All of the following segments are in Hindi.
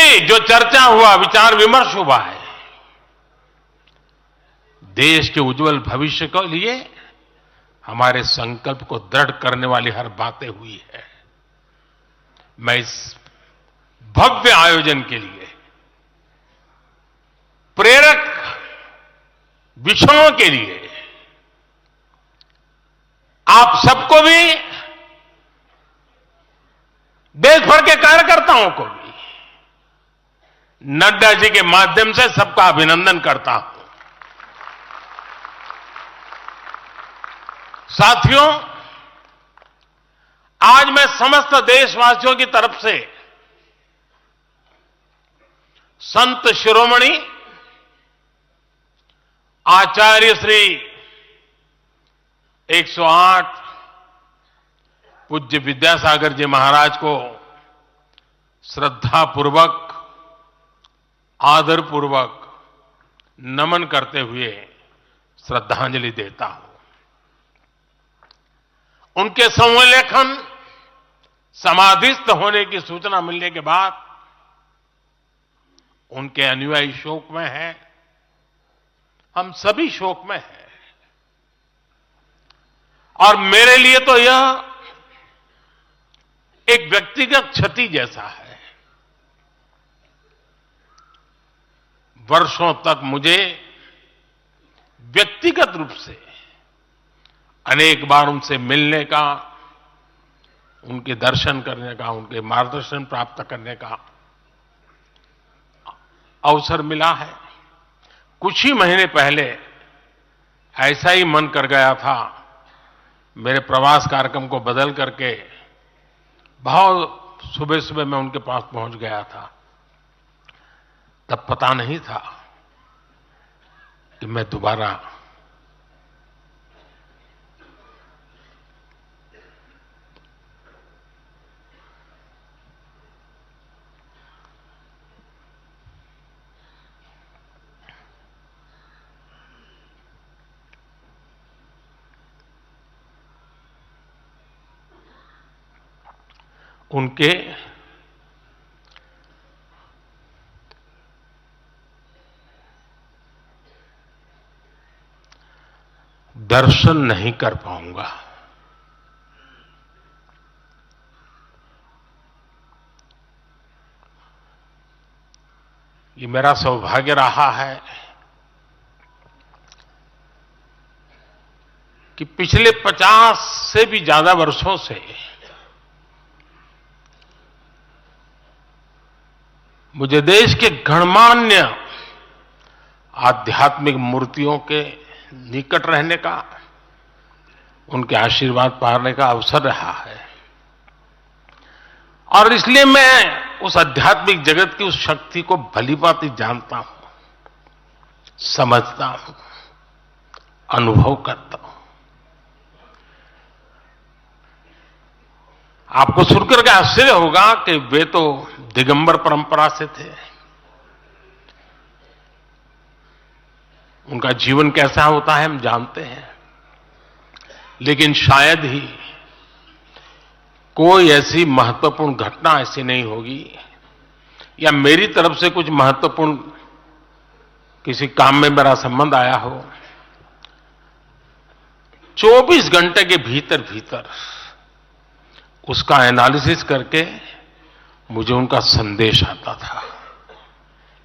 अभी जो चर्चा हुआ, विचार विमर्श हुआ है, देश के उज्जवल भविष्य के लिए हमारे संकल्प को दृढ़ करने वाली हर बातें हुई है। मैं इस भव्य आयोजन के लिए प्रेरक विषयों के लिए आप सबको भी, देश भर के कार्यकर्ताओं को भी नड्डा जी के माध्यम से सबका अभिनंदन करता हूं। साथियों, आज मैं समस्त देशवासियों की तरफ से संत शिरोमणि आचार्य श्री 108 पूज्य विद्यासागर जी महाराज को श्रद्धापूर्वक, आदरपूर्वक नमन करते हुए श्रद्धांजलि देता हूं। उनके संलेखन समाधिस्थ होने की सूचना मिलने के बाद उनके अनुयायी शोक में हैं, हम सभी शोक में हैं। और मेरे लिए तो यह एक व्यक्तिगत क्षति जैसा है। वर्षों तक मुझे व्यक्तिगत रूप से अनेक बार उनसे मिलने का, उनके दर्शन करने का, उनके मार्गदर्शन प्राप्त करने का अवसर मिला है। कुछ ही महीने पहले ऐसा ही मन कर गया था, मेरे प्रवास कार्यक्रम को बदल करके बहुत सुबह सुबह मैं उनके पास पहुंच गया था। तब पता नहीं था कि मैं दोबारा उनके दर्शन नहीं कर पाऊंगा। ये मेरा सौभाग्य रहा है कि पिछले 50 से भी ज्यादा वर्षों से मुझे देश के गणमान्य आध्यात्मिक मूर्तियों के निकट रहने का, उनके आशीर्वाद पाने का अवसर रहा है। और इसलिए मैं उस आध्यात्मिक जगत की उस शक्ति को भलीभांति जानता हूं, समझता हूं, अनुभव करता हूं। आपको सुनकर के आश्चर्य होगा कि वे तो दिगंबर परंपरा से थे। उनका जीवन कैसा होता है हम जानते हैं, लेकिन शायद ही कोई ऐसी महत्वपूर्ण घटना ऐसी नहीं होगी या मेरी तरफ से कुछ महत्वपूर्ण किसी काम में मेरा संबंध आया हो, 24 घंटे के भीतर भीतर उसका एनालिसिस करके मुझे उनका संदेश आता था।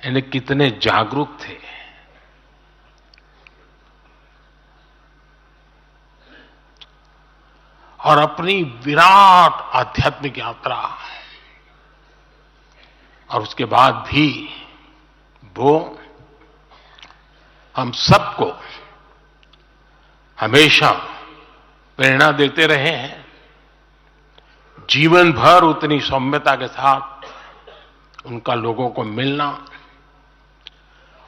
यानी कितने जागरूक थे। और अपनी विराट आध्यात्मिक यात्रा और उसके बाद भी वो हम सबको हमेशा प्रेरणा देते रहे हैं। जीवन भर उतनी सौम्यता के साथ उनका लोगों को मिलना,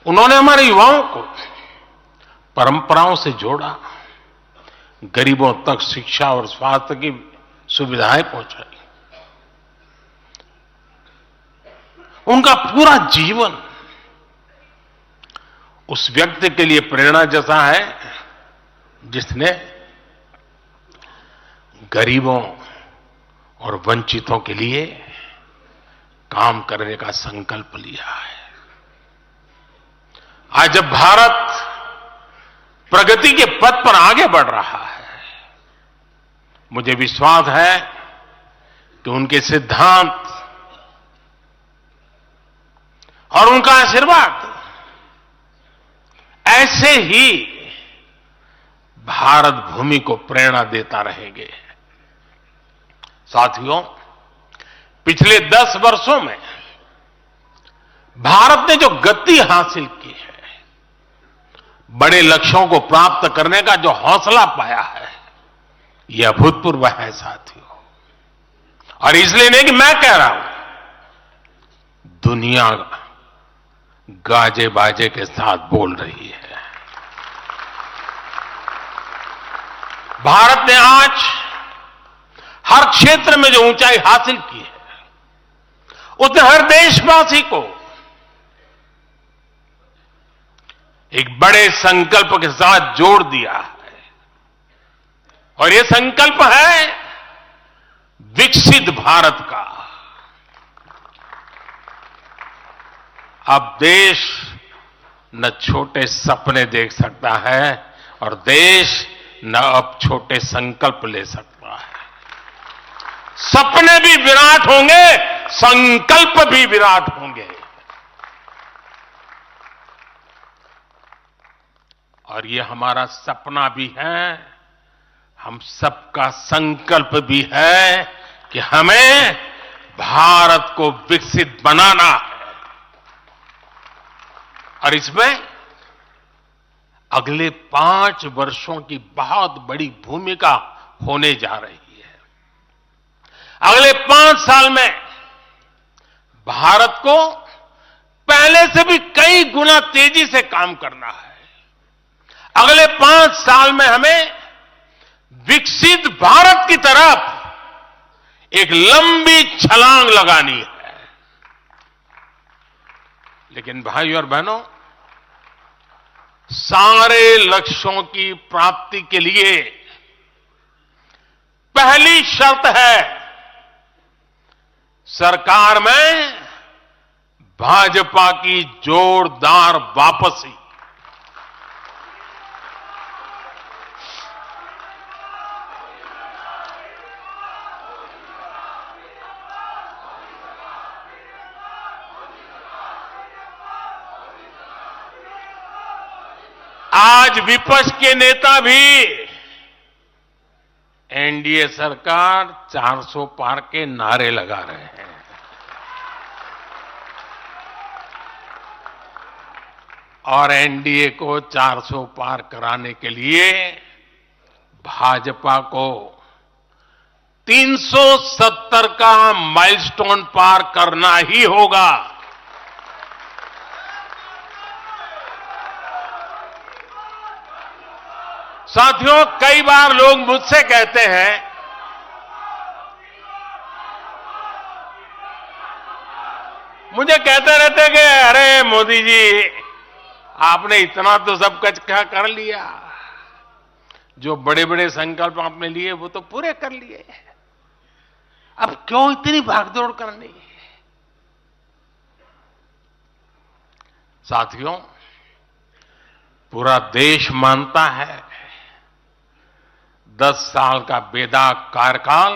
उन्होंने हमारे युवाओं को परंपराओं से जोड़ा, गरीबों तक शिक्षा और स्वास्थ्य की सुविधाएं पहुंचाई। उनका पूरा जीवन उस व्यक्ति के लिए प्रेरणा जैसा है जिसने गरीबों और वंचितों के लिए काम करने का संकल्प लिया है। आज जब भारत प्रगति के पथ पर आगे बढ़ रहा है, मुझे विश्वास है कि उनके सिद्धांत और उनका आशीर्वाद ऐसे ही भारत भूमि को प्रेरणा देता रहेंगे। साथियों, पिछले 10 वर्षों में भारत ने जो गति हासिल की है, बड़े लक्ष्यों को प्राप्त करने का जो हौसला पाया है, यह अभूतपूर्व है साथियों। और इसलिए नहीं कि मैं कह रहा हूं, दुनिया गाजे बाजे के साथ बोल रही है। भारत ने आज हर क्षेत्र में जो ऊंचाई हासिल की है, उसने हर देशवासी को एक बड़े संकल्प के साथ जोड़ दिया है। और यह संकल्प है विकसित भारत का। अब देश न छोटे सपने देख सकता है और देश न अब छोटे संकल्प ले सकता है। सपने भी विराट होंगे, संकल्प भी विराट होंगे। और ये हमारा सपना भी है, हम सबका संकल्प भी है कि हमें भारत को विकसित बनाना है। और इसमें अगले 5 वर्षों की बहुत बड़ी भूमिका होने जा रही है। अगले 5 साल में भारत को पहले से भी कई गुना तेजी से काम करना है। अगले 5 साल में हमें विकसित भारत की तरफ एक लंबी छलांग लगानी है। लेकिन भाइयों और बहनों, सारे लक्ष्यों की प्राप्ति के लिए पहली शर्त है सरकार में भाजपा की जोरदार वापसी। आज विपक्ष के नेता भी एनडीए सरकार 400 पार के नारे लगा रहे हैं। और एनडीए को 400 पार कराने के लिए भाजपा को 370 का माइलस्टोन पार करना ही होगा। साथियों, कई बार लोग मुझसे कहते हैं मुझे कहते रहते कि अरे मोदी जी, आपने इतना तो सब कुछ कर लिया, जो बड़े बड़े संकल्प आपने लिए वो तो पूरे कर लिए, अब क्यों इतनी भागदौड़ करनी। साथियों, पूरा देश मानता है 10 साल का बेदाग कार्यकाल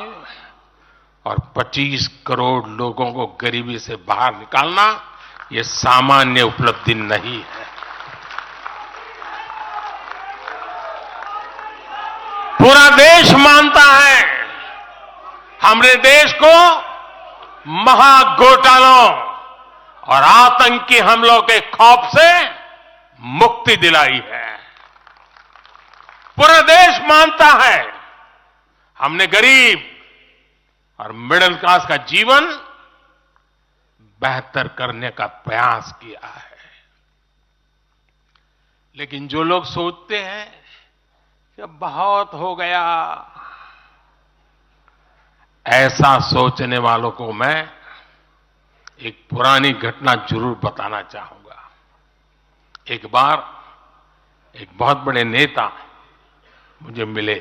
और 25 करोड़ लोगों को गरीबी से बाहर निकालना ये सामान्य उपलब्धि नहीं है। पूरा देश मानता है हमने देश को महाघोटालों और आतंकी हमलों के खौफ से मुक्ति दिलाई है। पूरा देश मानता है हमने गरीब और मिडिल क्लास का जीवन बेहतर करने का प्रयास किया है। लेकिन जो लोग सोचते हैं कि बहुत हो गया, ऐसा सोचने वालों को मैं एक पुरानी घटना जरूर बताना चाहूंगा। एक बार एक बहुत बड़े नेता मुझे मिले,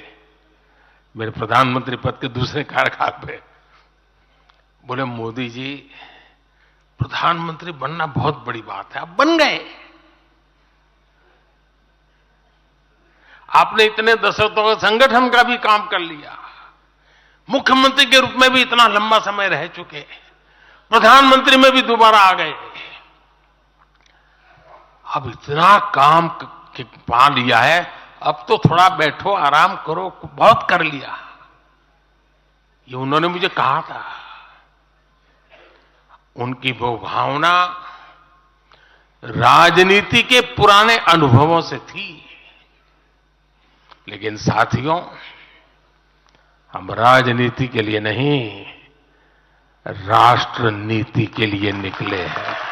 मेरे प्रधानमंत्री पद के दूसरे कार्यकाल पे। बोले, मोदी जी, प्रधानमंत्री बनना बहुत बड़ी बात है। आप बन गए। आपने इतने दशकों का संगठन का भी काम कर लिया, मुख्यमंत्री के रूप में भी इतना लंबा समय रह चुके, प्रधानमंत्री में भी दोबारा आ गए। अब इतना काम पा लिया है, अब तो थोड़ा बैठो, आराम करो, बहुत कर लिया, ये उन्होंने मुझे कहा था। उनकी वो भावना राजनीति के पुराने अनुभवों से थी। लेकिन साथियों, हम राजनीति के लिए नहीं, राष्ट्र नीति के लिए निकले हैं।